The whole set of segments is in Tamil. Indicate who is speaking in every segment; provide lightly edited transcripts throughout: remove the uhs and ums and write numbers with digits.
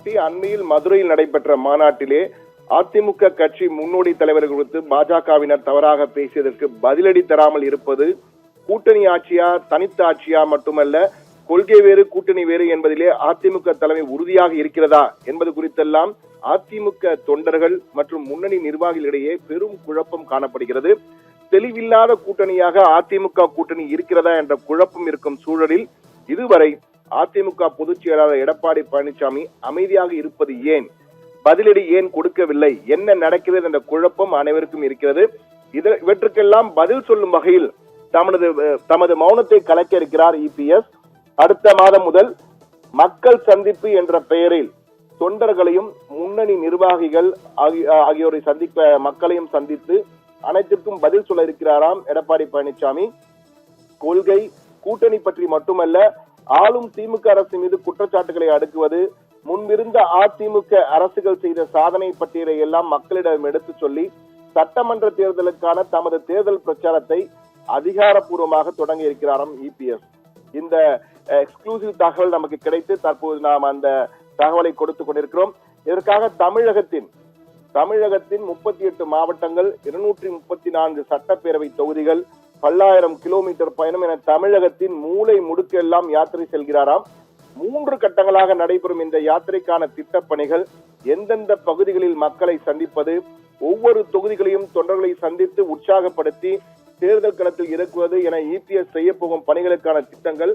Speaker 1: கிப்டி, அண்மையில் மதுரையில் நடைபெற்ற மாநாட்டிலே அதிமுக கட்சி முன்னோடி தலைவர்கள் குறித்து பாஜகவினர் தவறாக பேசியதற்கு பதிலடி தராமல் இருப்பது கூட்டணி ஆட்சியா தனித்த ஆட்சியா மட்டுமல்ல, கொள்கை வேறு கூட்டணி வேறு என்பதிலே அதிமுக தலைமை உறுதியாக இருக்கிறதா என்பது குறித்தெல்லாம் அதிமுக தொண்டர்கள் மற்றும் முன்னணி நிர்வாகிகளிடையே பெரும் குழப்பம் காணப்படுகிறது. தெளிவில்லாத கூட்டணியாக அதிமுக கூட்டணி இருக்கிறதா என்ற குழப்பம் இருக்கும் சூழலில் இதுவரை அதிமுக பொதுச் செயலாளர் எடப்பாடி பழனிசாமி அமைதியாக இருப்பது ஏன், பதிலடி ஏன் கொடுக்கவில்லை, என்ன நடக்கிறது என்ற குழப்பம் அனைவருக்கும் இருக்கிறது. இவற்றுக்கெல்லாம் பதில் சொல்லும் வகையில் தமது மௌனத்தை கலைக்க இருக்கிறார் இபிஎஸ். அடுத்த மாதம் முதல் மக்கள் சந்திப்பு என்ற பெயரில் தொண்டர்களையும் முன்னணி நிர்வாகிகள் ஆகியோரை மக்களையும் சந்தித்து அனைத்திற்கும் பதில் சொல்ல இருக்கிறாராம் எடப்பாடி பழனிசாமி. கொள்கை கூட்டணி பற்றி மட்டுமல்ல, ஆளும் திமுக அரசு மீது குற்றச்சாட்டுகளை அடுக்குவது, முன்பிருந்த அதிமுக அரசுகள் செய்த சாதனை பட்டியலை எல்லாம் மக்களிடம் எடுத்து சொல்லி சட்டமன்ற தேர்தலுக்கான தமது தேர்தல் பிரச்சாரத்தை அதிகாரப்பூர்வமாக தொடங்கி இருக்கிறாராம் இபிஎஸ். இந்த எக்ஸ்க்ளூசிவ் தகவல் நமக்கு கிடைத்து தற்போது நாம் அந்த தகவலை கொடுத்துக் கொண்டிருக்கிறோம். இதற்காக தமிழகத்தின் 38 மாவட்டங்கள், 234 சட்டப்பேரவை தொகுதிகள், 10,000 கிலோமீட்டர் பயணம் என தமிழகத்தின் மூளை முடுக்கு எல்லாம் யாத்திரை செல்கிறாராம். 3 கட்டங்களாக நடைபெறும் இந்த யாத்திரைக்கான திட்டப்பணிகள், எந்தெந்த பகுதிகளில் மக்களை சந்திப்பது, ஒவ்வொரு தொகுதிகளையும் தொண்டர்களை சந்தித்து உற்சாகப்படுத்தி தேர்தல் களத்தில் இறக்குவது என இபிஎஸ் செய்ய போகும் பணிகளுக்கான திட்டங்கள்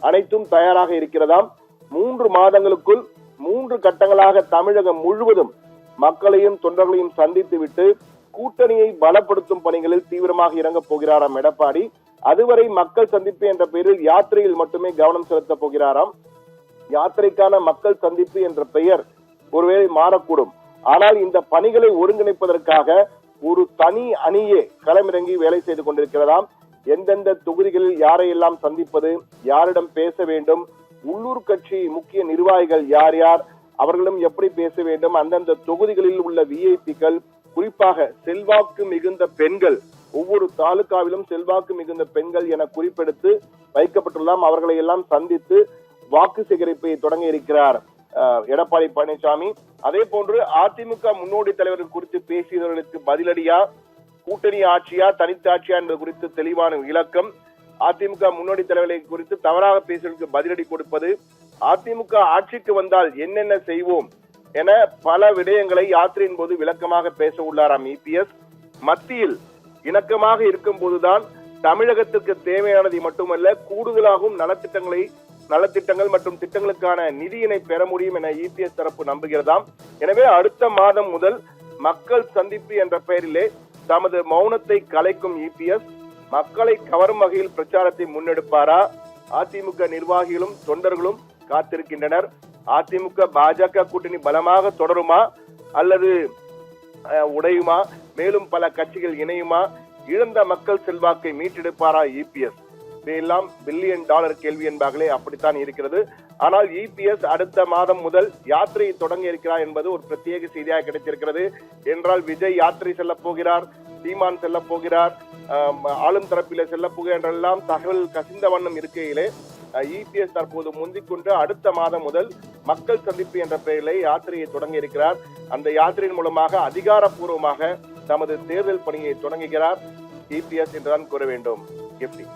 Speaker 1: அனைத்தும் தயாராக இருக்கிறதாம். 3 மாதங்களுக்குள் 3 கட்டங்களாக தமிழகம் முழுவதும் மக்களையும் தொண்டர்களையும் சந்தித்து விட்டு கூட்டணியை பலப்படுத்தும் பணிகளில் தீவிரமாக இறங்கப் போகிறாராம் எடப்பாடி. அதுவரை மக்கள் சந்திப்பு என்ற பெயரில் யாத்திரையில் மட்டுமே கவனம் செலுத்த போகிறாராம். யாத்திரைக்கான மக்கள் சந்திப்பு என்ற பெயர் ஒருவேளை மாறக்கூடும். ஆனால் இந்த பணிகளை ஒருங்கிணைப்பதற்காக ஒரு தனி அணியே களமிறங்கி வேலை செய்து கொண்டிருக்கிறதாம். எந்தெந்த தொகுதிகளில் யாரையெல்லாம் சந்திப்பது, யாரிடம் பேச வேண்டும், உள்ளூர் கட்சி முக்கிய நிர்வாகிகள் யார் யார், அவர்களும் எப்படி பேச வேண்டும், அந்தந்த தொகுதிகளில் உள்ள விஐபிக்கள், குறிப்பாக செல்வாக்கு மிகுந்த பெண்கள், ஒவ்வொரு தாலுகாவிலும் செல்வாக்கு மிகுந்த பெண்கள் என குறிப்பெடுத்து வைக்கப்பட்டுள்ளதாம். அவர்களை எல்லாம் சந்தித்து வாக்கு சேகரிப்பை தொடங்க இருக்கிறார் எடப்பாடி பழனிசாமி. அதே போன்று அதிமுக முன்னோடி தலைவர்கள் குறித்து பேசியவர்களுக்கு பதிலடியா, கூட்டணி ஆட்சியா தனித்த ஆட்சியா என்பது குறித்து தெளிவான விளக்கம், அதிமுக முன்னோடி தலைவர்களை குறித்து தவறாக பேசுவதற்கு பதிலடி கொடுப்பது, அதிமுக ஆட்சிக்கு வந்தால் என்னென்ன செய்வோம் என பல விடயங்களை யாத்திரையின் போது விளக்கமாக பேச உள்ளாராம் இபிஎஸ். மத்தியில் இணக்கமாக இருக்கும் போதுதான் தமிழகத்திற்கு தேவையானது மட்டுமல்ல, கூடுதலாகவும் நலத்திட்டங்கள் மற்றும் திட்டங்களுக்கான நிதியினை பெற முடியும் என இபிஎஸ் தரப்பு நம்புகிறதாம். எனவே அடுத்த மாதம் முதல் மக்கள் சந்திப்பு என்ற பெயரிலே தமது மௌனத்தை கலைக்கும் இபிஎஸ் மக்களை கவரும் வகையில் பிரச்சாரத்தை முன்னெடுப்பாரா? அதிமுக நிர்வாகிகளும் தொண்டர்களும் காத்திருக்கின்றனர். அதிமுக பாஜக கூட்டணி பலமாக தொடருமா அல்லது உடையுமா? மேலும் பல கட்சிகள் இணையுமா? இழந்த மக்கள் செல்வாக்கை மீட்டெடுப்பாரா இபிஎஸ்? இதையெல்லாம் $1 பில்லியன் கேள்வி என்பார்களே, அப்படித்தான் இருக்கிறது. ஆனால் இபிஎஸ் அடுத்த மாதம் முதல் யாத்திரையை தொடங்க இருக்கிறார் என்பது ஒரு பிரத்யேக செய்தியாக கிடைத்திருக்கிறது. என்றால் விஜய் யாத்திரை செல்ல போகிறார், சீமான் செல்ல போகிறார், ஆளும் தரப்பிலே செல்ல போகிறார் என்றெல்லாம் தகவல் கசிந்த வண்ணம் இருக்கையிலே இபிஎஸ் தற்போது முந்திக்கொண்டு அடுத்த மாதம் முதல் மக்கள் சந்திப்பு என்ற பெயரிலே யாத்திரையை தொடங்க இருக்கிறார். அந்த யாத்திரையின் மூலமாக அதிகாரப்பூர்வமாக தமது தேர்தல் பணியை தொடங்குகிறார் இபிஎஸ் என்றுதான் கூற வேண்டும். கிப்டி.